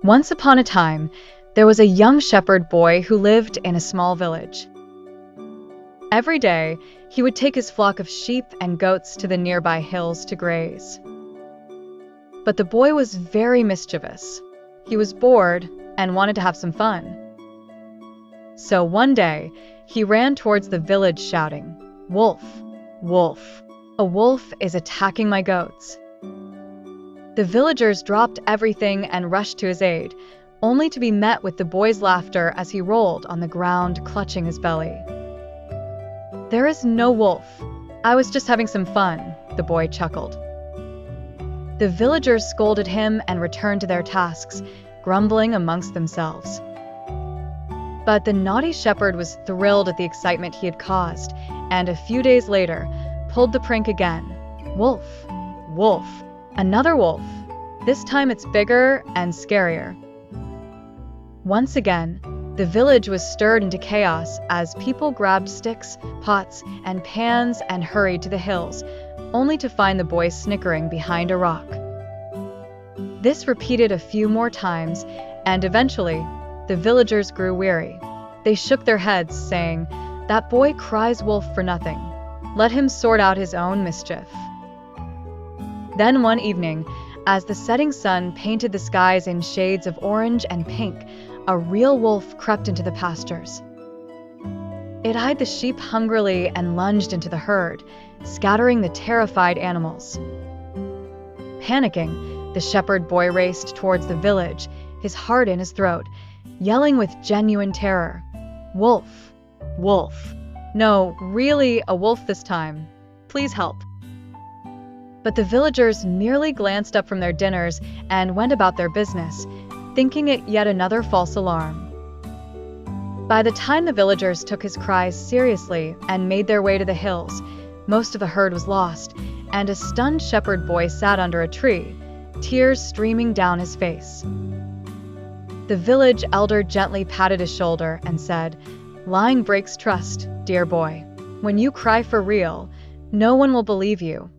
Once upon a time, there was a young shepherd boy who lived in a small village. Every day, he would take his flock of sheep and goats to the nearby hills to graze. But the boy was very mischievous. He was bored and wanted to have some fun. So one day, he ran towards the village shouting, "Wolf, wolf, a wolf is attacking my goats." The villagers dropped everything and rushed to his aid, only to be met with the boy's laughter as he rolled on the ground, clutching his belly. "There is no wolf. I was just having some fun," the boy chuckled. The villagers scolded him and returned to their tasks, grumbling amongst themselves. But the naughty shepherd was thrilled at the excitement he had caused, and a few days later, pulled the prank again. "Wolf, wolf, another wolf. This time it's bigger and scarier." Once again, the village was stirred into chaos as people grabbed sticks, pots, and pans and hurried to the hills, only to find the boy snickering behind a rock. This repeated a few more times, and eventually, the villagers grew weary. They shook their heads, saying, "That boy cries wolf for nothing. Let him sort out his own mischief." Then one evening, as the setting sun painted the skies in shades of orange and pink, a real wolf crept into the pastures. It eyed the sheep hungrily and lunged into the herd, scattering the terrified animals. Panicking, the shepherd boy raced towards the village, his heart in his throat, yelling with genuine terror, "Wolf, wolf. No, really a wolf this time. Please help." But the villagers merely glanced up from their dinners and went about their business, thinking it yet another false alarm. By the time the villagers took his cries seriously and made their way to the hills, most of the herd was lost, and a stunned shepherd boy sat under a tree, tears streaming down his face. The village elder gently patted his shoulder and said, "Lying breaks trust, dear boy. When you cry for real, no one will believe you.